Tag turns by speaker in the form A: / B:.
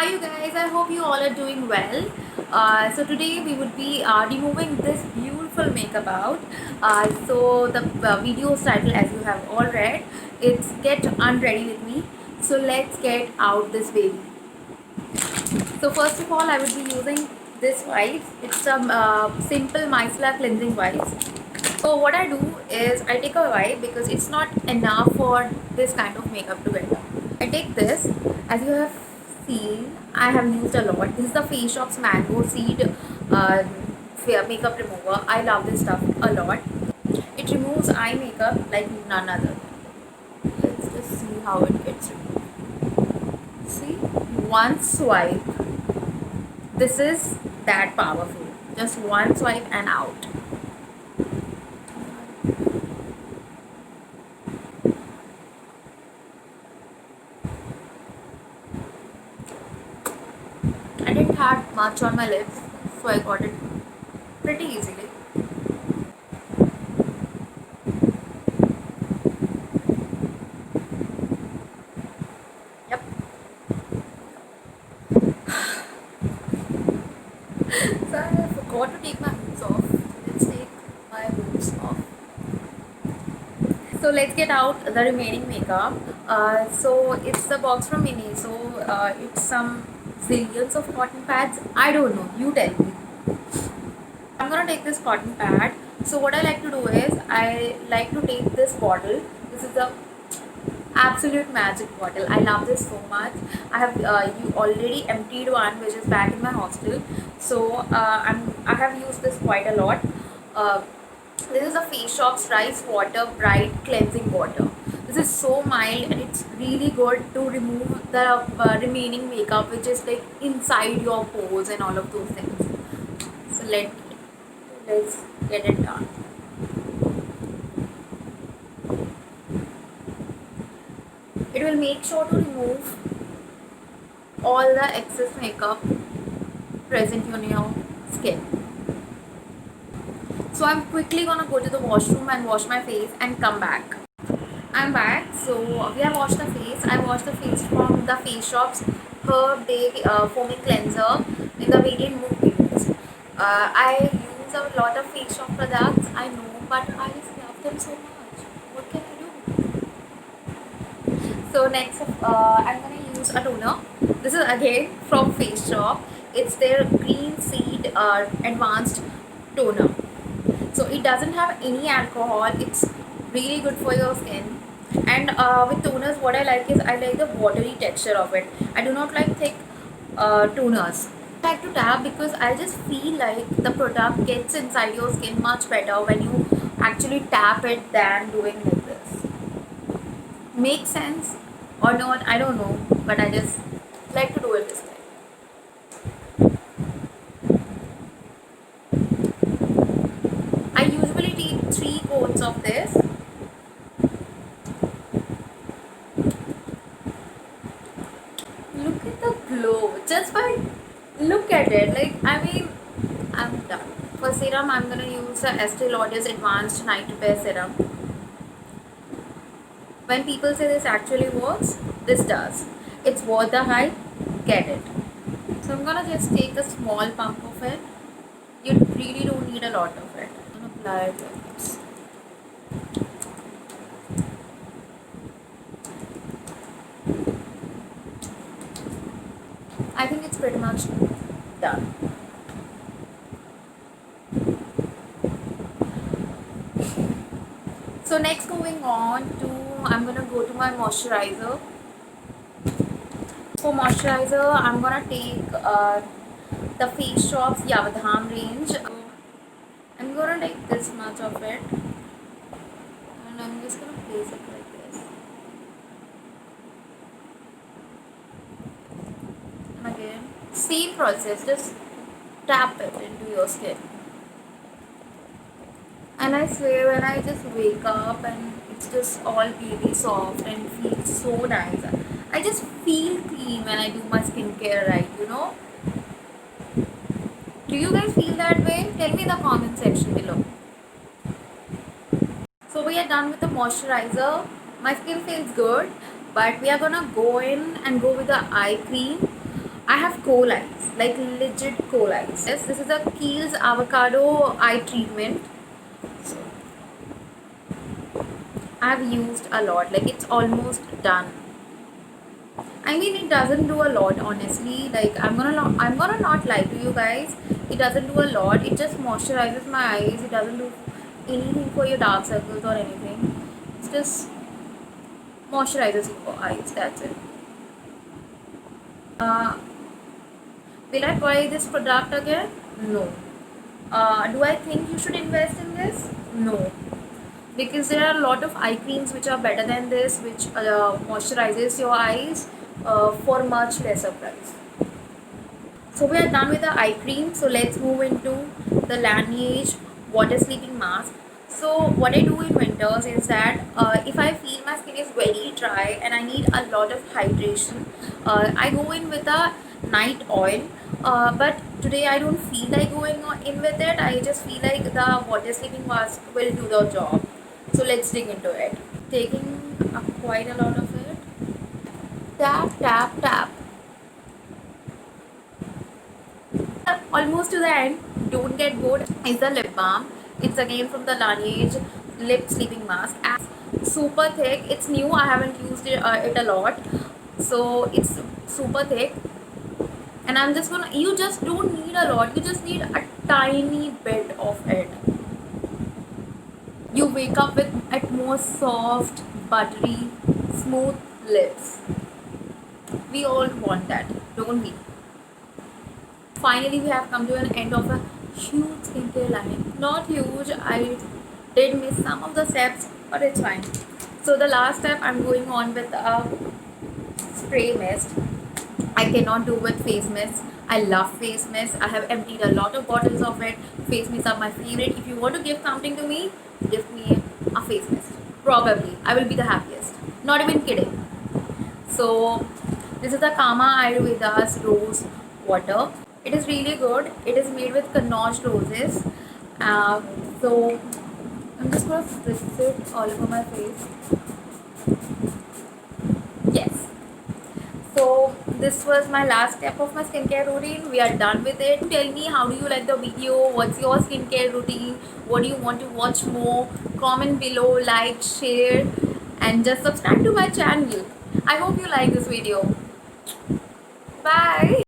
A: Hi you guys, I hope you all are doing well. So today we would be removing this beautiful makeup out. So the video's title, as you have all read, it's Get Unready With Me. So let's get out this baby. So first of all, I would be using this wipes. It's some simple micellar cleansing wipes. So what I do is I take a wipe because it's not enough for this kind of makeup to get done. I take this, as you have seen, I have used a lot. This is the Face Shop's Mango Seed makeup remover. I love this stuff a lot. It removes eye makeup like none other. Let's just see how it gets removed. See, one swipe. This is that powerful. Just one swipe and out. I didn't have much on my lips, so I got it pretty easily. Yep. So I forgot to take my boots off. Let's take my boots off. So let's get out the remaining makeup. So it's the box from Mini. So it's some zillions of cotton pads. I don't know. You tell me. I'm gonna take this cotton pad. So what I like to do is I like to take this bottle. This is the absolute magic bottle. I love this so much. I have you already emptied one which is back in my hostel. So I have used this quite a lot. Uh, this is the Face Shop's Rice Water Bright Cleansing Water. This is so mild and it's really good to remove the remaining makeup which is like inside your pores and all of those things. So let's get it done. It will make sure to remove all the excess makeup present on your skin. So I'm quickly gonna go to the washroom and wash my face and come back. I'm back. So we have washed the face. I washed the face from the Face Shop's Herb Day Foaming Cleanser in the variant Mood Pillows. I use a lot of Face Shop products, I know, but I just love them so much. What can I do? So next, I'm gonna use a toner. This is again from Face Shop. It's their Green Seed Advanced Toner. So it doesn't have any alcohol. It's really good for your skin. And with toners, what I like is I like the watery texture of it. I do not like thick toners. I like to tap because I just feel like the product gets inside your skin much better when you actually tap it than doing like this. Makes sense or not, I don't know, but I just like to do it this way. I usually take 3 coats of this. Look at the glow. Just by look at it. Like, I mean, I'm done. For serum, I'm gonna use the Estee Lauder's Advanced Night Repair Serum. When people say this actually works, this does. It's worth the hype. Get it. So I'm gonna just take a small pump of it. You really don't need a lot of it. I'm gonna apply it like this. I think it's pretty much done. So next, moving on to, I'm gonna go to my moisturizer. For moisturizer, I'm gonna take the Face Shop's Yavadham range. I'm gonna take this much of it, and I'm just gonna place it like this. And again, same process, just tap it into your skin. And I swear, when I just wake up and it's just all really soft and feels so nice, I just feel clean when I do my skincare right, you know. Do you guys feel that way? Tell me in the comment section below. So we are done with the moisturizer. My skin feels good, but we are gonna go in and go with the eye cream. I have coal eyes, like legit coal eyes. Yes, this is the Kiehl's avocado eye treatment. So I've used a lot, like it's almost done. I mean, it doesn't do a lot, honestly. Like I'm gonna not lie to you guys. It doesn't do a lot. It just moisturizes my eyes. It doesn't do anything for your dark circles or anything. It's just moisturizes your eyes. That's it. Uh, will I buy this product again? No. Do I think you should invest in this? No. Because there are a lot of eye creams which are better than this, which moisturizes your eyes for much lesser price. So we are done with the eye cream. So let's move into the Laneige water sleeping mask. So what I do in winters is that if I feel my skin is very dry and I need a lot of hydration, I go in with a night oil. But today I don't feel like going in with it. I just feel like the water sleeping mask will do the job. So let's dig into it. Taking quite a lot of it. Tap, tap, tap. Almost to the end. Don't get bored. Is the lip balm. It's again from the Laneige lip sleeping mask. Super thick. It's new. I haven't used it a lot, so it's super thick. And I'm just gonna. You just don't need a lot. You just need a tiny bit of it. You wake up with at more soft, buttery, smooth lips. We all want that, don't we? Finally, we have come to an end of a huge skincare line. Not huge, I did miss some of the steps, but it's fine. So the last step, I'm going on with a spray mist. I cannot do with face mist. I love face mist. I have emptied a lot of bottles of it. Face mists are my favorite. If you want to give something to me, give me a face mist. Probably. I will be the happiest. Not even kidding. So this is the Kama Ayurveda's rose water. It is really good. It is made with Kannauj roses. So I'm just gonna spritz it all over my face. Yes. So this was my last step of my skincare routine. We are done with it. Tell me, how do you like the video? What's your skincare routine? What do you want to watch more? Comment below, like, share, and just subscribe to my channel. I hope you like this video. Bye.